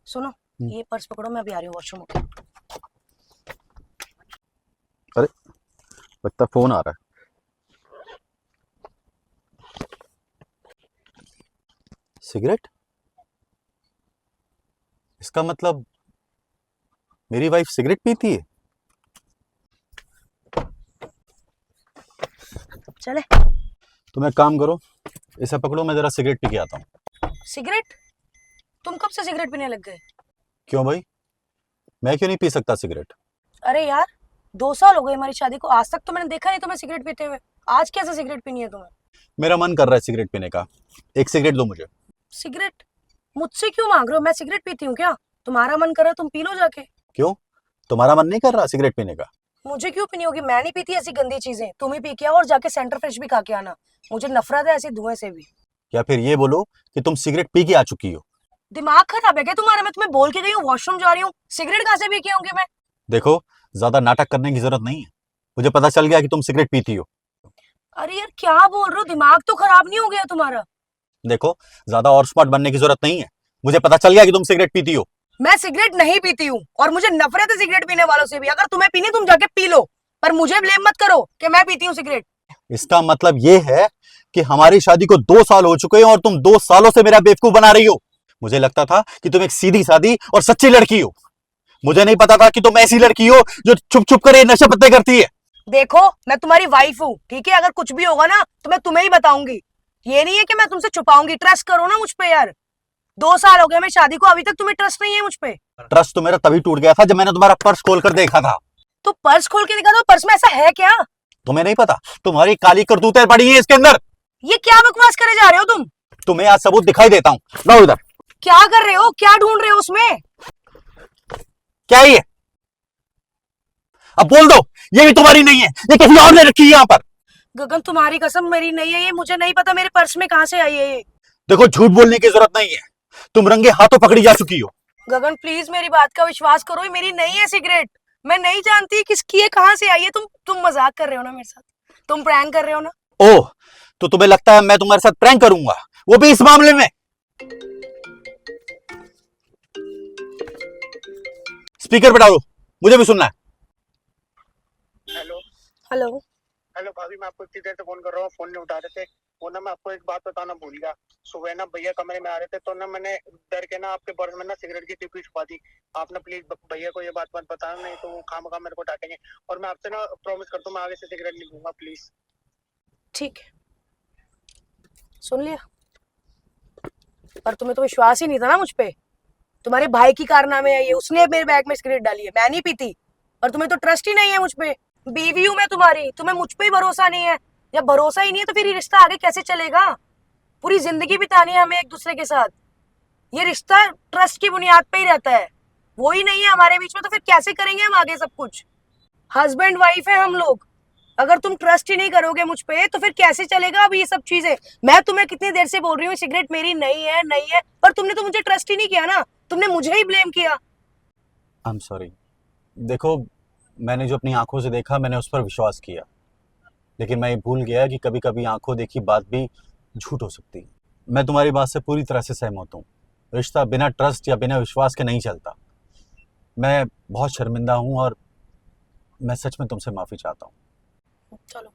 सुनो, ये पर्स पकड़ो, मैं अभी आ रही हूँ वॉशरूम होके। अरे लगता है फोन आ रहा है। सिगरेट? इसका मतलब मेरी वाइफ सिगरेट पीती है। चले। तुम एक काम करो, इसे पकड़ो, मैं जरा सिगरेट पी के आता हूँ। सिगरेट? तुम कब से सिगरेट पीने लग गए? क्यों भाई, मैं क्यों नहीं पी सकता सिगरेट? अरे यार, 2 साल हो गए हमारी शादी को, आज तक तो मैंने देखा नहीं तुम्हें सिगरेट पीते हुए। आज कैसे सिगरेट पीनी है तुम्हें? मेरा मन कर रहा है सिगरेट पीने का, एक सिगरेट दो मुझे। सिगरेट? मुझसे क्यों मांग रहे हो? मैं सिगरेट पीती हूँ क्या? तुम्हारा मन कर रहा है तुम पी लो जाके। क्यों, तुम्हारा मन नहीं कर रहा सिगरेट पीने का? मुझे क्यों पीनी होगी? मैं नहीं पीती ऐसी गंदी चीजें। तुम ही पी के आओ और जाके सेंटर फ्रेश भी खा के आना। मुझे नफरत है ऐसे धुएं से भी। या फिर ये बोलो कि तुम सिगरेट पी के आ चुकी हो। दिमाग खराब है क्या तुम्हारा? मैं तुम्हें बोल के गई हूँ वॉशरूम जा रही हूँ, सिगरेट कहाँ से पी के आऊंगी मैं? देखो, ज्यादा नाटक करने की जरूरत नहीं है, मुझे पता चल गया कि तुम सिगरेट पीती हो। अरे यार क्या बोल रहे हो? दिमाग तो खराब नहीं हो गया तुम्हारा? देखो, ज्यादा और स्मार्ट बनने की जरूरत नहीं है, मुझे पता चल गया कि तुम सिगरेट पीती हो। मैं सिगरेट नहीं पीती हूँ और मुझे नफरत है सिगरेट पीने वालों से भी। अगर तुम्हें पीनी तुम जाके पी लो, पर मुझे ब्लेम मत करो कि मैं पीती हूँ सिगरेट। इसका मतलब ये है कि हमारी शादी को 2 साल हो चुके हैं और तुम 2 सालों से मेरा बेवकूफ बना रही हो। मुझे लगता था कि तुम एक सीधी सादी और सच्ची लड़की हो, मुझे नहीं पता था कि तुम ऐसी लड़की हो जो छुप छुप कर ये नशे पत्ते करती है। देखो, मैं तुम्हारी वाइफ हूँ, ठीक है? अगर कुछ भी होगा ना तो मैं तुम्हें ही बताऊंगी। ये नहीं है कि मैं तुमसे छुपाऊंगी। ट्रस्ट करो ना मुझ पे यार। 2 साल हो गए मैं शादी को, अभी तक तुम्हें ट्रस्ट नहीं है मुझ पे। ट्रस्ट तो मेरा तभी टूट गया था जब मैंने तुम्हारा पर्स खोल कर देखा था। तो पर्स खोल के दिखा दो, पर्स में ऐसा है क्या? तुम्हें नहीं पता, तुम्हारी काली करतूतें पड़ी हैं इसके अंदर। ये क्या बकवास करे जा रहे हो तुम? तुम्हें आज सबूत दिखाई देता हूँ, लाओ इधर। क्या कर रहे हो? क्या ढूंढ रहे हो उसमें? क्या है ये? अब बोल दो, ये भी तुम्हारी नहीं है, ये किसी और ने रखी है यहाँ पर। गगन, तुम्हारी कसम मेरी नहीं है ये। मुझे नहीं पता मेरे पर्स में कहाँ से आई है ये। देखो, झूठ बोलने की जरूरत नहीं है, तुम रंगे हाथों पकड़ी जा चुकी हो। गगन प्लीज मेरी बात का विश्वास करो, ये मेरी नहीं है सिगरेट। मैं नहीं जानती किसकी है, कहाँ से आई है। तुम मजाक कर रहे हो ना मेरे साथ? तुम प्रैंक कर रहे हो ना? ओह, तो तुम्हें लगता है मैं तुम्हारे साथ प्रैंक करूंगा, वो भी इस मामले में? स्पीकर पे डालो, मुझे भी सुनना है। हेलो। हेलो। हेलो भाभी, मैं आपको इतनी देर से फोन कर रहा हूँ, फोन नहीं उठा रहे थे। वो ना, मैं आपको एक बात बताना भूल गया। सुबह ना भैया कमरे में आ रहे थे तो ना मैंने डर के ना आपके पर्स में ना सिगरेट की टिप्पी छुपा दी। आप ना प्लीज भैया को ये बात मत बताना, नहीं तो वो खामखा मेरे को डांटेंगे। और मैं आपसे ना प्रॉमिस करता हूँ, मैं आगे से सिगरेट नहीं लूंगा, प्लीज। ठीक है, सुन लिया। पर तुम्हें तो विश्वास ही नहीं था ना मुझ पे। तुम्हारे भाई की कारनामे है ये, उसने मेरे बैग में सिगरेट डाली है, मैं नहीं पीती। और तुम्हें तो ट्रस्ट ही नहीं है मुझ पे। बीवी हूं मैं तुम्हारी, तुम्हें मुझ पे ही भरोसा नहीं है। जब भरोसा ही नहीं है तो फिर ये रिश्ता आगे कैसे चलेगा? पूरी जिंदगी बितानी है हमें एक दूसरे के साथ। ये रिश्ता ट्रस्ट की बुनियाद पे ही रहता है। वो ही नहीं है हमारे बीच में तो फिर कैसे करेंगे हम आगे सब कुछ? हस्बैंड वाइफ है हम लोग। अगर तुम ट्रस्ट ही नहीं करोगे मुझ पे तो फिर कैसे चलेगा अब ये सब चीजें? मैं तुम्हें कितनी देर से बोल रही हूँ सिगरेट मेरी नहीं है, नहीं है, पर तुमने तो मुझे ट्रस्ट ही नहीं किया ना। तुमने मुझे ही ब्लेम किया। I am sorry. देखो, मैंने जो अपनी आंखों से देखा मैंने उस पर विश्वास किया, लेकिन मैं ये भूल गया कि कभी कभी आंखों देखी बात भी झूठ हो सकती है। मैं तुम्हारी बात से पूरी तरह से सहमत हूँ, रिश्ता बिना ट्रस्ट या बिना विश्वास के नहीं चलता। मैं बहुत शर्मिंदा हूँ और मैं सच में तुमसे माफ़ी चाहता हूँ। चलो।